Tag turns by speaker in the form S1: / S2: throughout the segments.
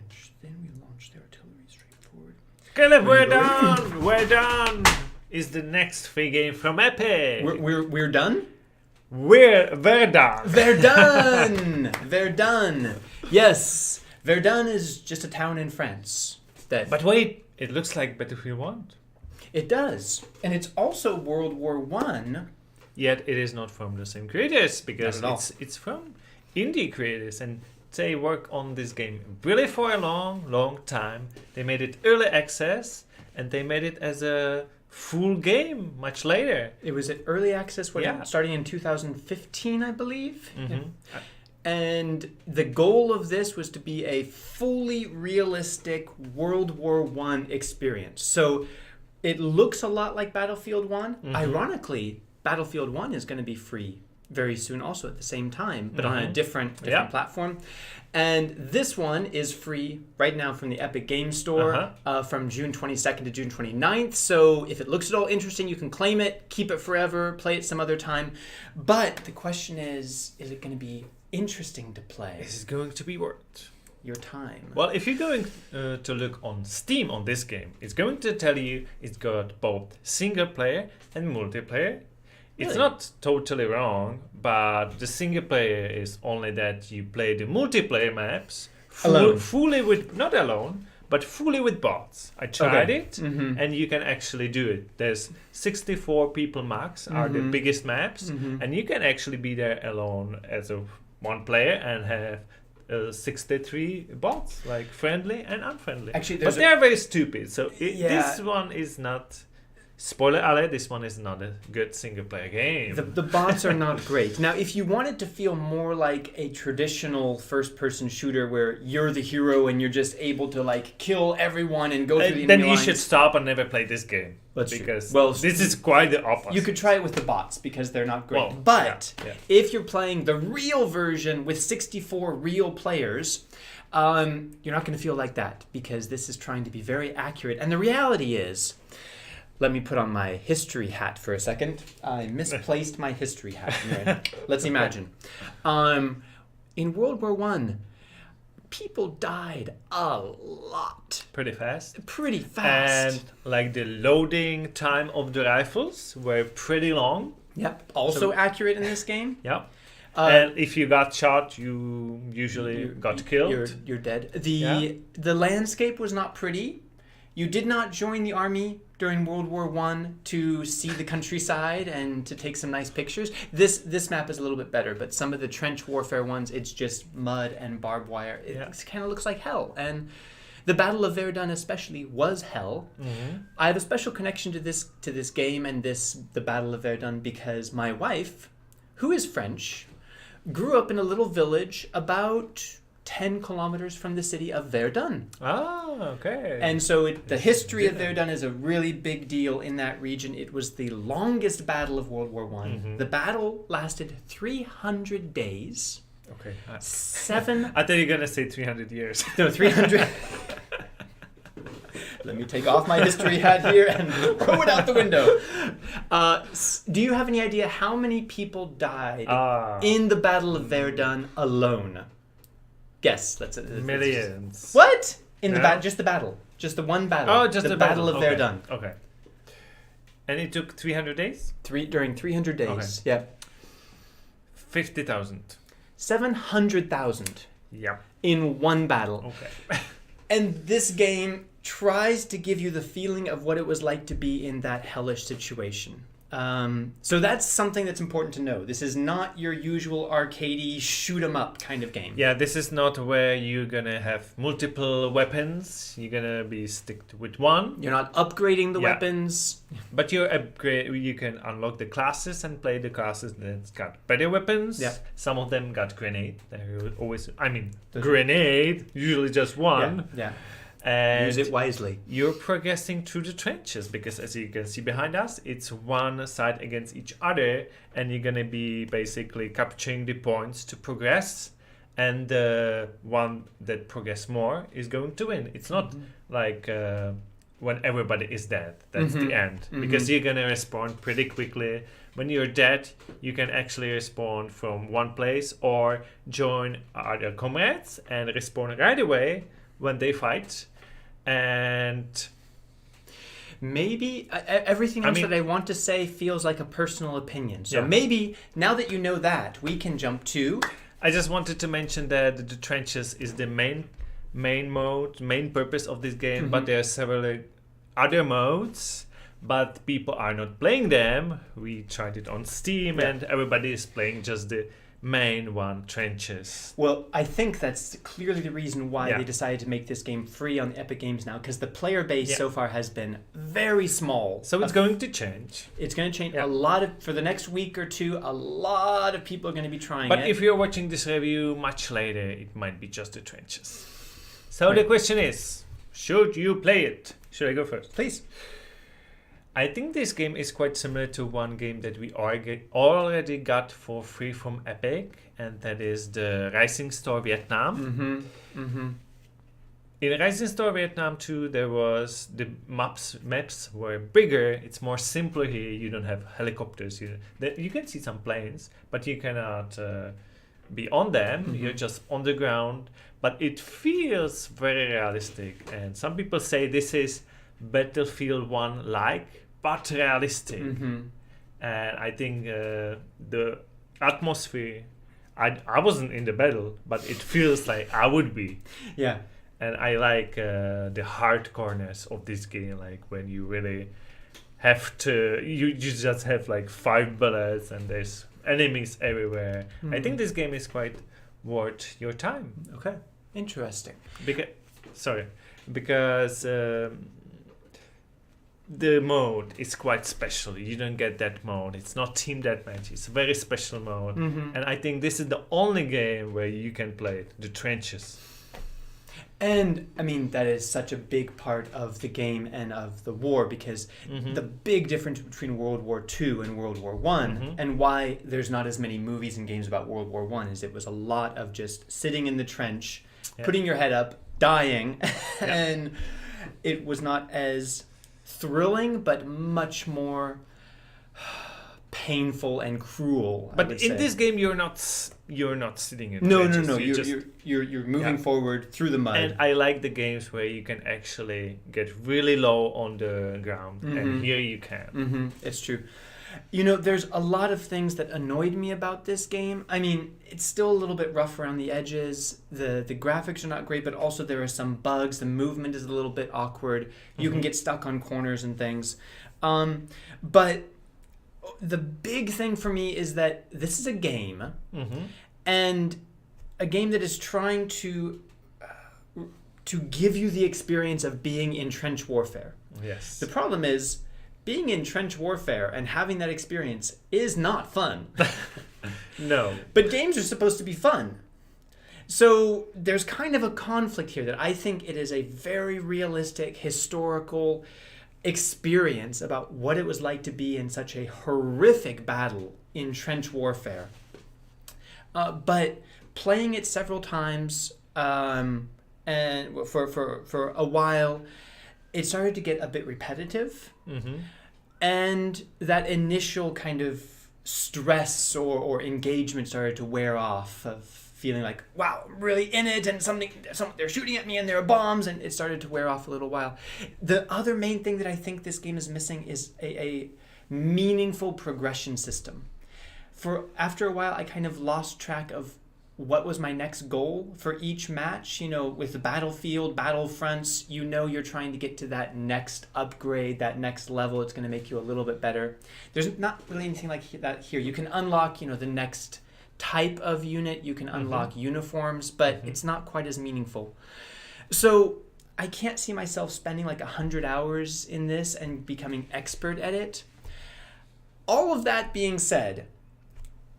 S1: French. Then we launched the artillery straightforward.
S2: Caleb, we're done! We're done! Is the next free game from Epic.
S1: We're done?
S2: We're done!
S1: Verdun! Verdun! Yes! Verdun is just a town in France.
S2: But wait, it looks like Battlefield 1.
S1: It does. And it's also World War One.
S2: Yet it is not from the same creators, because
S1: Not at all.
S2: it's from indie creators, and they work on this game really for a long time. They made it early access, and they made it as a full game much later.
S1: It was at early access starting in 2015, I believe.
S2: Mm-hmm.
S1: Yeah. And the goal of this was to be a fully realistic World War One experience. So it looks a lot like Battlefield 1.
S2: Mm-hmm.
S1: Ironically, Battlefield 1 is going to be free very soon also at the same time, but on a different platform. And this one is free right now from the Epic Game Store from June 22nd to June 29th. So if it looks at all interesting, you can claim it, keep it forever, play it some other time. But the question is it going to be interesting to play?
S2: This is going to be worth
S1: your time.
S2: Well, if you're going to look on Steam on this game, it's going to tell you it's got both single player and multiplayer. It's
S1: Really?
S2: not totally wrong, but the single player is only that you play the multiplayer maps fully with, not alone, but fully with bots. I tried it, and you can actually do it. There's 64 people max are the biggest maps, and you can actually be there alone as a one player and have 63 bots, like friendly and unfriendly.
S1: Actually,
S2: but they're very stupid. So this one is not. Spoiler alert, this one is not a good single-player game.
S1: The bots are not great. Now, if you wanted to feel more like a traditional first-person shooter where you're the hero and you're just able to like kill everyone and go through the enemy
S2: then you
S1: lines,
S2: should stop and never play this game.
S1: That's
S2: because
S1: true. Well,
S2: this is quite the opposite.
S1: You could try it with the bots because they're not great.
S2: Well,
S1: but
S2: yeah.
S1: if you're playing the real version with 64 real players, you're not going to feel like that because this is trying to be very accurate. And the reality is, let me put on my history hat for a second. I misplaced my history hat. Anyway, let's imagine. In World War One, people died a lot.
S2: Pretty fast.
S1: And
S2: like the loading time of the rifles were pretty long.
S1: Yep. Also accurate in this game.
S2: Yep. And if you got shot, you usually got killed.
S1: You're dead. The landscape was not pretty. You did not join the army during World War One to see the countryside and to take some nice pictures. This map is a little bit better, but some of the trench warfare ones, it's just mud and barbed wire. It kind of looks like hell. And the Battle of Verdun especially was hell. Mm-hmm. I have a special connection to this game and the Battle of Verdun because my wife, who is French, grew up in a little village about 10 kilometers from the city of Verdun.
S2: Ah, okay.
S1: And so the history of Verdun is a really big deal in that region. It was the longest battle of World War One. Mm-hmm. The battle lasted 300 days.
S2: Okay.
S1: I
S2: thought you were going to say 300 years.
S1: No, 300. Let me take off my history hat here and throw it out the window. Do you have any idea how many people died in the Battle of Verdun alone? Guess.
S2: Millions.
S1: What? In the just the battle. Just the one battle.
S2: Oh, just the
S1: Battle of Verdun.
S2: Okay. And it took 300 days?
S1: During 300 days. Okay. Yeah.
S2: 50,000.
S1: 700,000.
S2: Yeah.
S1: In one battle.
S2: Okay.
S1: And this game tries to give you the feeling of what it was like to be in that hellish situation. So that's something that's important to know. This is not your usual arcadey shoot 'em up kind of game.
S2: Yeah, this is not where you're gonna have multiple weapons. You're gonna be stick with one.
S1: You're not upgrading the weapons.
S2: But you can unlock the classes and play the classes that's got better weapons.
S1: Yeah.
S2: Some of them got grenade. Grenade, usually just one.
S1: Yeah.
S2: And
S1: use it wisely.
S2: You're progressing through the trenches because, as you can see behind us, it's one side against each other, and you're gonna be basically capturing the points to progress, and the one that progress more is going to win. It's not like when everybody is dead. That's the end, because you're gonna respawn pretty quickly. When you're dead, you can actually respawn from one place or join other comrades and respawn right away. when they fight. And
S1: maybe everything else that I want to say feels like a personal opinion. So
S2: Yeah.
S1: maybe now that you know that, we can jump to...
S2: I just wanted to mention that the trenches is the main purpose of this game, but there are several other modes, but people are not playing them. We tried it on Steam, and everybody is playing just the main one, trenches.
S1: Well, I think that's clearly the reason why
S2: Yeah.
S1: they decided to make this game free on Epic Games now, because the player base
S2: Yeah.
S1: so far has been very small.
S2: So it's going to change.
S1: It's going to change
S2: Yeah.
S1: a lot for the next week or two. A lot of people are going to be trying
S2: But
S1: it.
S2: if you're watching this review much later, it might be just the trenches. So
S1: Right.
S2: the question is, should you play it? Should I go first?
S1: Please.
S2: I think this game is quite similar to one game that we already got for free from Epic, and that is the Rising Star Vietnam. In Rising Star Vietnam 2, there was the maps were bigger. It's more simpler here. You don't have helicopters. You can see some planes, but you cannot be on them. You're just on the ground. But it feels very realistic. And some people say this is Battlefield 1 like, but realistic. And I think the atmosphere, I wasn't in the battle, but it feels like I would be.
S1: Yeah.
S2: And I like the hardcoreness of this game, like when you really have to, you just have like 5 bullets and there's enemies everywhere. I think this game is quite worth your time.
S1: Okay. Interesting.
S2: Because the mode is quite special. You don't get that mode. It's not team deathmatch. It's a very special mode. And I think this is the only game where you can play it, the trenches.
S1: And I mean, that is such a big part of the game and of the war, because the big difference between World War II and World War I, and why there's not as many movies and games about World War I, is it was a lot of just sitting in the trench, putting your head up, dying, and it was not as thrilling, but much more painful and cruel.
S2: But in this game, you're not sitting in
S1: No.
S2: trenches.
S1: You're moving forward through the mud.
S2: And I like the games where you can actually get really low on the ground, and here you can.
S1: It's true. You know, there's a lot of things that annoyed me about this game. I mean, it's still a little bit rough around the edges. The graphics are not great, but also there are some bugs. The movement is a little bit awkward. You can get stuck on corners and things. But the big thing for me is that this is a game, and a game that is trying to give you the experience of being in trench warfare.
S2: Yes.
S1: The problem is, being in trench warfare and having that experience is not fun.
S2: No.
S1: But games are supposed to be fun. So there's kind of a conflict here that I think it is a very realistic, historical experience about what it was like to be in such a horrific battle in trench warfare. But playing it several times and for a while, it started to get a bit repetitive. And that initial kind of stress or engagement started to wear off, of feeling like, wow, I'm really in it, and they're shooting at me and there are bombs, and it started to wear off a little while. The other main thing that I think this game is missing is a meaningful progression system. After a while, I kind of lost track of what was my next goal for each match. You know, with the battlefield, battlefronts, you know you're trying to get to that next upgrade, that next level. It's going to make you a little bit better. There's not really anything like that here. You can unlock, the next type of unit. You can unlock uniforms, but it's not quite as meaningful. So I can't see myself spending like 100 hours in this and becoming expert at it. All of that being said,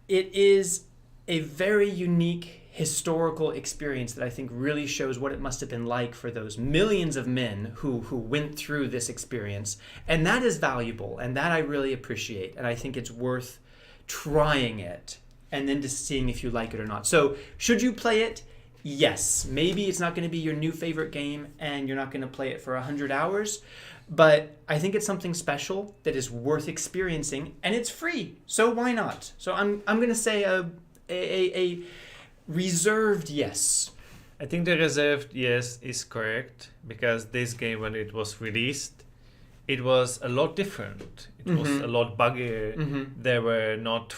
S1: it is a very unique historical experience that I think really shows what it must have been like for those millions of men who went through this experience. And that is valuable, and that I really appreciate. And I think it's worth trying it and then just seeing if you like it or not. So should you play it? Yes. Maybe it's not going to be your new favorite game and you're not going to play it for 100 hours. But I think it's something special that is worth experiencing, and it's free. So why not? So I'm going to say a reserved yes.
S2: I think the reserved, yes, is correct, because this game, when it was released, it was a lot different. It was a lot buggier. There were not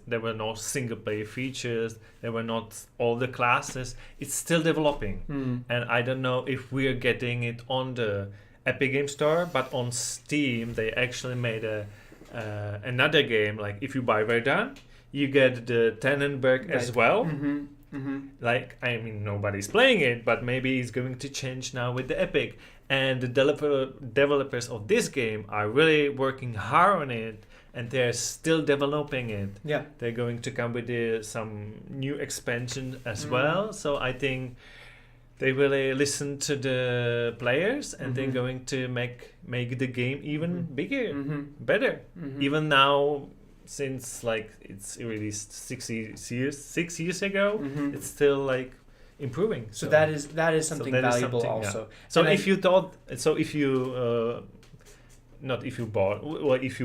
S2: there were no single player features. There were not all the classes. It's still developing, and I don't know if we're getting it on the Epic Game Store, but on Steam they actually made another game. Like if you buy Verdun, you get the Tannenberg as well. Like, I mean, nobody's playing it, but maybe it's going to change now with the Epic. And the developers of this game are really working hard on it, and they're still developing it.
S1: Yeah.
S2: They're going to come with some new expansion as well. So I think they really listen to the players, and they're going to make the game even bigger, better. Even now, since like it's released 6 years ago, it's still like improving.
S1: So that is something valuable also.
S2: Yeah. So if you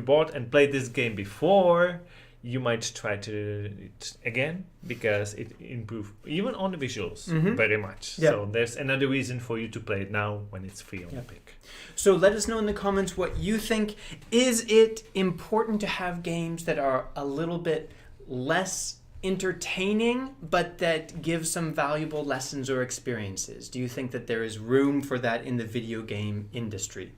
S2: bought and played this game before, you might try to it again, because it improved even on the visuals very much.
S1: Yeah.
S2: So there's another reason for you to play it now when it's free on Epic.
S1: So let us know in the comments what you think. Is it important to have games that are a little bit less entertaining, but that give some valuable lessons or experiences? Do you think that there is room for that in the video game industry?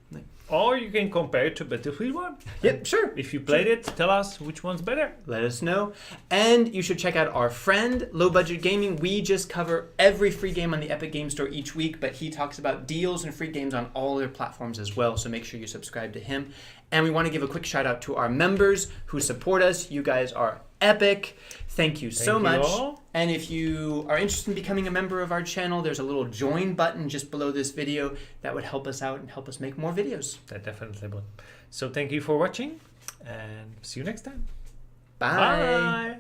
S2: Or you can compare it to Battlefield 1.
S1: Yep, sure.
S2: If you played it, tell us which one's better.
S1: Let us know. And you should check out our friend, Low Budget Gaming. We just cover every free game on the Epic Game Store each week, but he talks about deals and free games on all their platforms as well, so make sure you subscribe to him. And we want to give a quick shout out to our members who support us. You guys are epic. Thank you so much.
S2: All.
S1: And if you are interested in becoming a member of our channel, there's a little join button just below this video that would help us out and help us make more videos.
S2: That definitely would. So thank you for watching, and see you next time.
S1: Bye.
S2: Bye.